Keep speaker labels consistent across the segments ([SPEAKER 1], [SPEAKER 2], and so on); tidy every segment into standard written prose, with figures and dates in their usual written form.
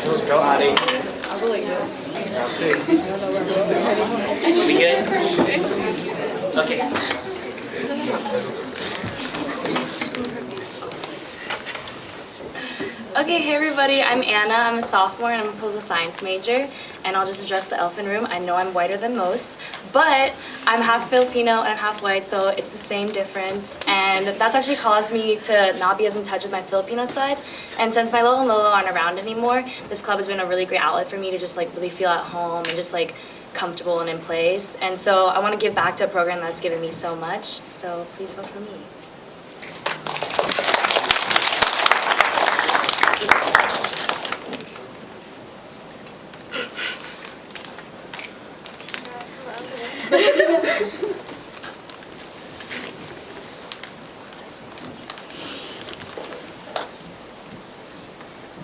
[SPEAKER 1] Go, Addie. We good? Okay.
[SPEAKER 2] Okay, hey everybody, I'm Anna. I'm a sophomore and I'm a political science major, and I'll just address the elephant room. I know I'm whiter than most, but I'm half Filipino and I'm half white, so it's the same difference, and that's actually caused me to not be as in touch with my Filipino side. And since my Lolo and Lolo aren't around anymore, this club has been a really great outlet for me to just like really feel at home and just like comfortable and in place. And so I want to give back to a program that's given me so much, so please vote for me.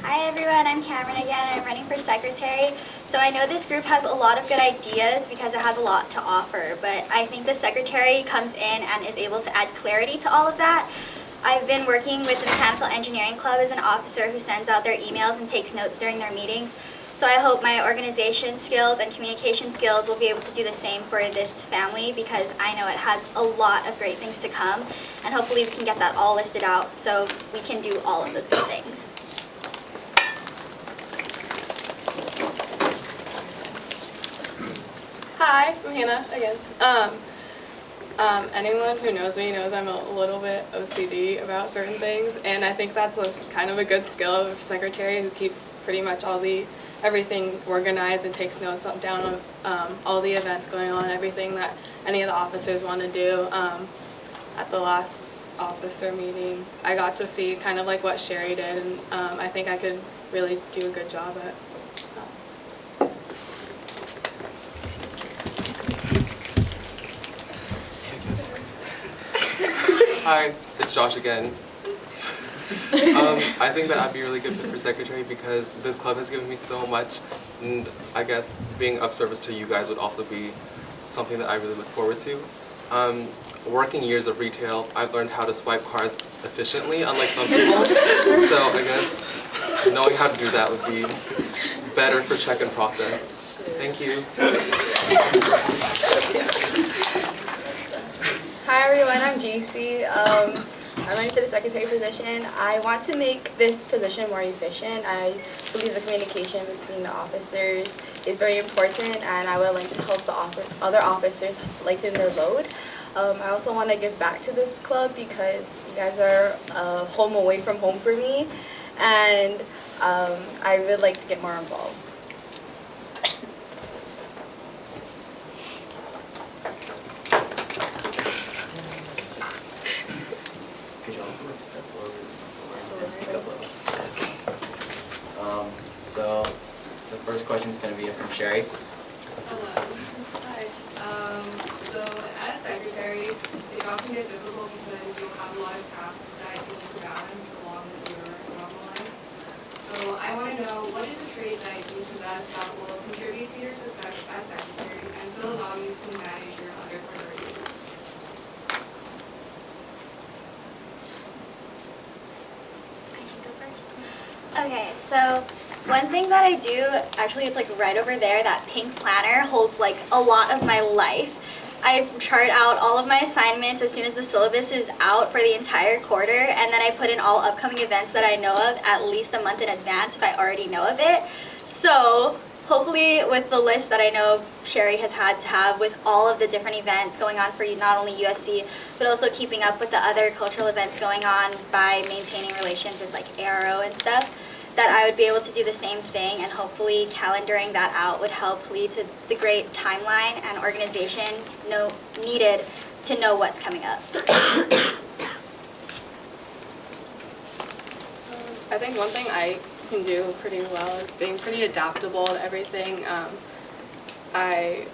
[SPEAKER 3] Hi everyone, I'm Cameron again. I'm running for secretary. So I know this group has a lot of good ideas because it has a lot to offer, but I think the secretary comes in and is able to add clarity to all of that. I've been working with the Mechanical Engineering Club as an officer who sends out their emails and takes notes during their meetings. So I hope my organization skills and communication skills will be able to do the same for this family, because I know it has a lot of great things to come, and hopefully we can get that all listed out so we can do all of those good things.
[SPEAKER 4] Hi, I'm Hannah again. Anyone who knows me knows I'm a little bit OCD about certain things, and I think that's kind of a good skill of a secretary who keeps pretty much everything organized and takes notes down on all the events going on, everything that any of the officers want to do. At the last officer meeting, I got to see kind of like what Sherry did, and I think I could really do a good job at.
[SPEAKER 5] Hi, it's Josh again. I think that I'd be a really good fit for secretary because this club has given me so much, and I guess being of service to you guys would also be something that I really look forward to. Working years of retail, I've learned how to swipe cards efficiently, unlike some people. So I guess knowing how to do that would be better for check and process. Thank you.
[SPEAKER 6] Hi everyone, I'm Jasci. I'm running for the secretary position. I want to make this position more efficient. I believe the communication between the officers is very important, and I would like to help the other officers lighten their load. I also want to give back to this club because you guys are home away from home for me, and I would like to get more involved.
[SPEAKER 1] So the first question is going to be from Sherry.
[SPEAKER 7] Hello. Hi. So as secretary, the job can get difficult because you'll have a lot of tasks that you need to balance along with your normal life. So I want to know, what is a trait that you possess that will contribute to your success as secretary and still allow you to manage your other priorities?
[SPEAKER 3] I can go first. Okay, so one thing that I do, actually it's like right over there, that pink planner holds like a lot of my life. I chart out all of my assignments as soon as the syllabus is out for the entire quarter, and then I put in all upcoming events that I know of at least a month in advance if I already know of it. So hopefully with the list that I know Sherry has had to have with all of the different events going on for not only UFC, but also keeping up with the other cultural events going on by maintaining relations with like ARO and stuff, that I would be able to do the same thing, and hopefully calendaring that out would help lead to the great timeline and organization needed to know what's coming up.
[SPEAKER 4] I think one thing I can do pretty well is being pretty adaptable to everything. I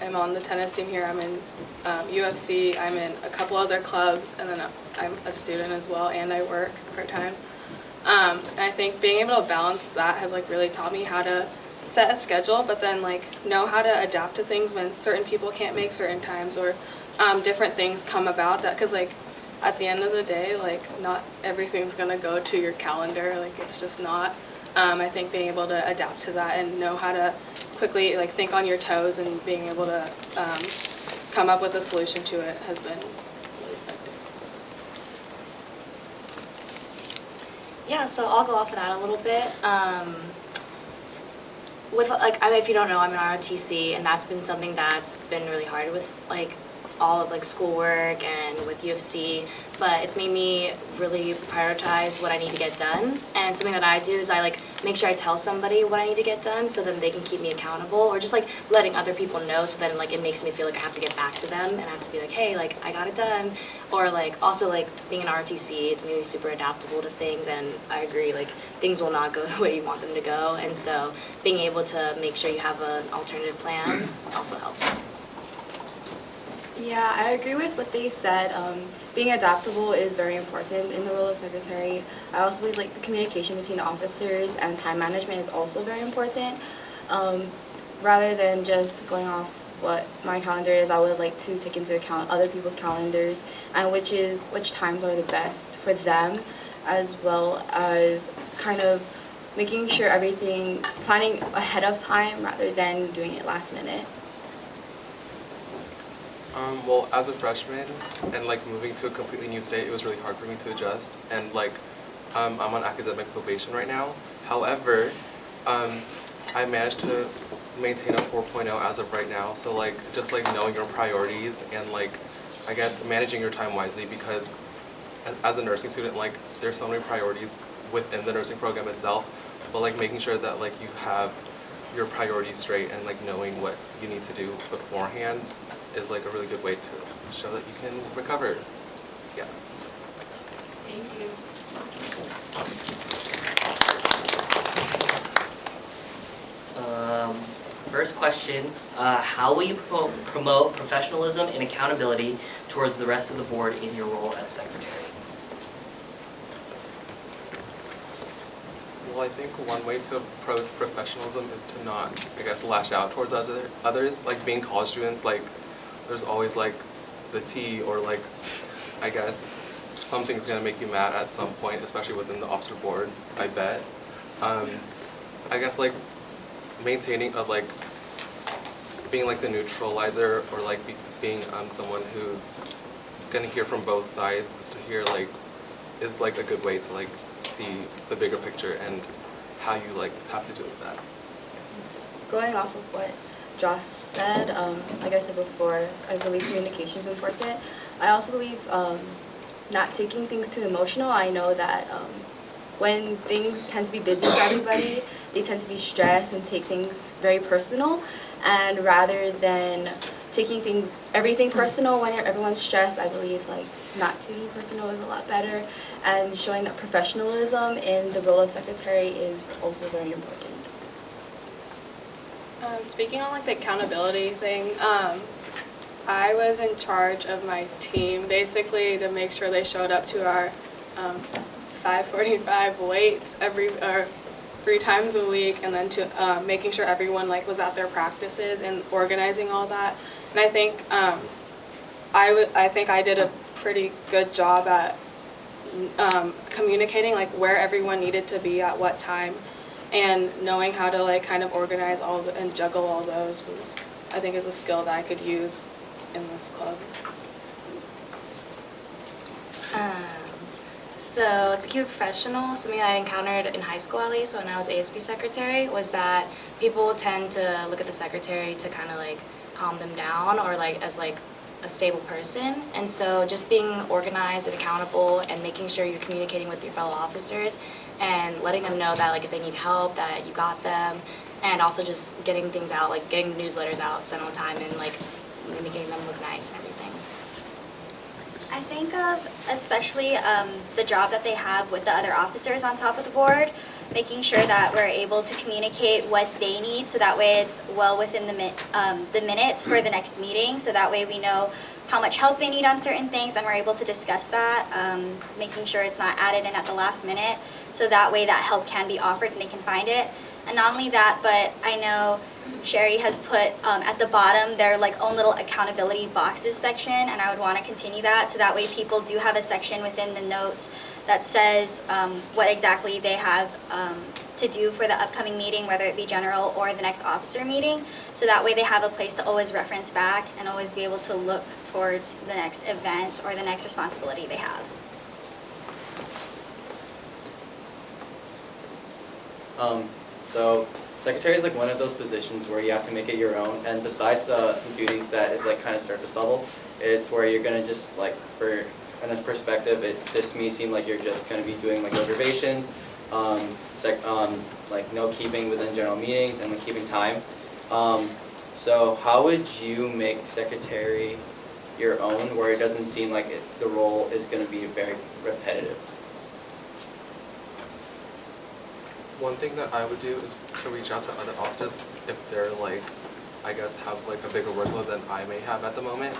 [SPEAKER 4] am on the tennis team here. I'm in UFC. I'm in a couple other clubs, and then I'm a student as well, and I work part-time. And I think being able to balance that has like really taught me how to set a schedule, but then like know how to adapt to things when certain people can't make certain times, or different things come about that, because like at the end of the day, like not everything's gonna go to your calendar, like it's just not. I think being able to adapt to that and know how to quickly like think on your toes and being able to come up with a solution to it has been really effective.
[SPEAKER 2] Yeah, so I'll go off of that a little bit. With like, I mean, if you don't know, I'm an ROTC, and that's been something that's been really hard with like all of like schoolwork and with UFC, but it's made me really prioritize what I need to get done. And something that I do is I like make sure I tell somebody what I need to get done so then they can keep me accountable, or just like letting other people know so then like it makes me feel like I have to get back to them and I have to be like, hey, like I got it done. Or like also like being an ROTC, it's made me super adaptable to things, and I agree like things will not go the way you want them to go, and so being able to make sure you have an alternative plan also helps.
[SPEAKER 6] Yeah, I agree with what they said. Being adaptable is very important in the role of secretary. I also believe like the communication between the officers and time management is also very important. Rather than just going off what my calendar is, I would like to take into account other people's calendars and which times are the best for them, as well as kind of making sure planning ahead of time rather than doing it last minute.
[SPEAKER 5] Well, as a freshman and like moving to a completely new state, it was really hard for me to adjust. And like, I'm on academic probation right now. However, I managed to maintain a 4.0 as of right now. So like, just like knowing your priorities and like, I guess managing your time wisely, because as a nursing student, like there's so many priorities within the nursing program itself, but like making sure that like you have your priorities straight and like knowing what you need to do beforehand is like a really good way to show that you can recover. Yeah.
[SPEAKER 7] Thank you.
[SPEAKER 1] First question, how will you promote professionalism and accountability towards the rest of the board in your role as secretary?
[SPEAKER 5] Well, I think one way to approach professionalism is to not, I guess, lash out towards others. Like being college students, like there's always like the tea or like, I guess, something's gonna make you mad at some point, especially within the officer board, I bet. I guess like maintaining like being like the neutralizer, or like being someone who's gonna hear from both sides is like a good way to like see the bigger picture and how you like have to deal with that.
[SPEAKER 6] Going off of what Josh said, like I said before, I believe communication is important. I also believe not taking things too emotional. I know that when things tend to be busy for everybody, they tend to be stressed and take things very personal. And rather than taking everything personal when everyone's stressed, I believe like not taking personal is a lot better. And showing that professionalism in the role of secretary is also very important.
[SPEAKER 4] Speaking on like the accountability thing, I was in charge of my team basically to make sure they showed up to our 5:45 weights 3 times a week, and then to making sure everyone like was at their practices and organizing all that. And I think I did a pretty good job at communicating like where everyone needed to be at what time, and knowing how to like kind of organize and juggle all those was, I think, is a skill that I could use in this club.
[SPEAKER 2] So to keep it professional, something I encountered in high school, at least when I was ASB secretary, was that people tend to look at the secretary to kind of like calm them down, or like as like a stable person. And so just being organized and accountable and making sure you're communicating with your fellow officers and letting them know that like if they need help that you got them, and also just getting things out, like getting newsletters out, sent on time, and like making them look nice and everything.
[SPEAKER 3] I think of especially the job that they have with the other officers on top of the board, making sure that we're able to communicate what they need, so that way it's well within the minutes for the next meeting, so that way we know how much help they need on certain things and we're able to discuss that, making sure it's not added in at the last minute, so that way that help can be offered and they can find it. And not only that, but I know Sherry has put at the bottom their like own little accountability boxes section, and I would want to continue that, so that way people do have a section within the notes that says what exactly they have to do for the upcoming meeting, whether it be general or the next officer meeting. So that way they have a place to always reference back and always be able to look towards the next event or the next responsibility they have.
[SPEAKER 8] So secretary is like one of those positions where you have to make it your own, and besides the duties that is like kind of surface level, it's where you're gonna just like, for in this perspective, it just may seem like you're just gonna be doing like reservations, like note keeping within general meetings and like keeping time. So how would you make secretary your own, where it doesn't seem like the role is gonna be very repetitive?
[SPEAKER 5] One thing that I would do is to reach out to other officers if they're like, I guess, have like a bigger workload than I may have at the moment.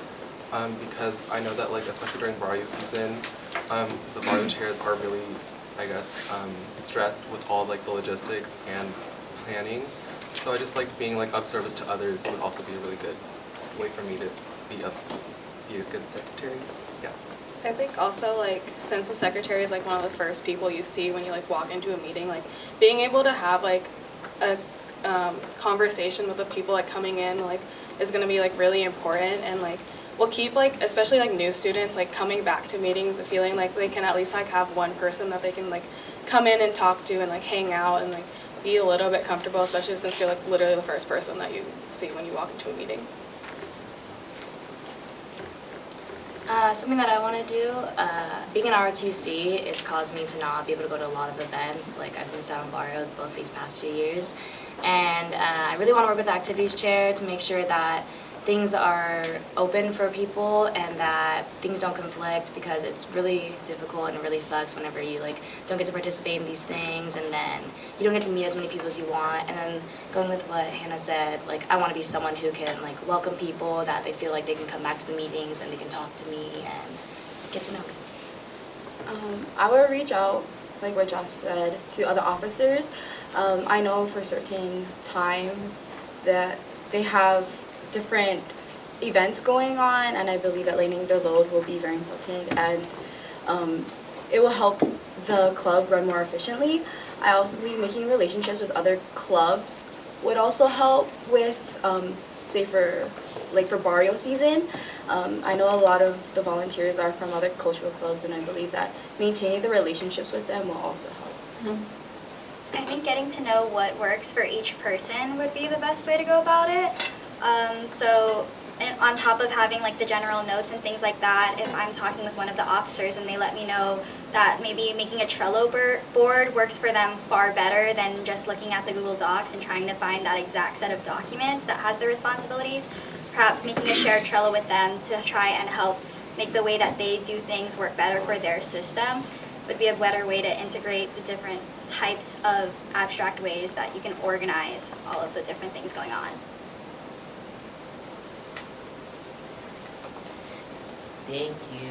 [SPEAKER 5] Because I know that like, especially during barrio season, the barrio chairs are really, I guess, stressed with all like the logistics and planning. So I just like being like of service to others would also be a really good way for me to be a good secretary. Yeah.
[SPEAKER 4] I think also, like, since the secretary is like one of the first people you see when you like walk into a meeting, like being able to have like a conversation with the people like coming in like is going to be like really important, and like will keep like, especially like new students, like coming back to meetings and feeling like they can at least like have one person that they can like come in and talk to and like hang out and like be a little bit comfortable, especially since you're like literally the first person that you see when you walk into a meeting.
[SPEAKER 2] Something that I want to do, being an ROTC, it's caused me to not be able to go to a lot of events. Like I've missed out on barrio both these past 2 years. And I really want to work with the activities chair to make sure that things are open for people and that things don't conflict, because it's really difficult and it really sucks whenever you like don't get to participate in these things and then you don't get to meet as many people as you want. And then going with what Hannah said, like I want to be someone who can like welcome people, that they feel like they can come back to the meetings and they can talk to me and get to know me.
[SPEAKER 6] I would reach out, like what Josh said, to other officers. I know for certain times that they have different events going on, and I believe that lightening their load will be very important, and it will help the club run more efficiently. I also believe making relationships with other clubs would also help with, say for barrio season. I know a lot of the volunteers are from other cultural clubs, and I believe that maintaining the relationships with them will also help.
[SPEAKER 3] I think getting to know what works for each person would be the best way to go about it. And on top of having like the general notes and things like that, if I'm talking with one of the officers and they let me know that maybe making a Trello board works for them far better than just looking at the Google Docs and trying to find that exact set of documents that has their responsibilities, perhaps making a shared Trello with them to try and help make the way that they do things work better for their system would be a better way to integrate the different types of abstract ways that you can organize all of the different things going on.
[SPEAKER 1] Thank you.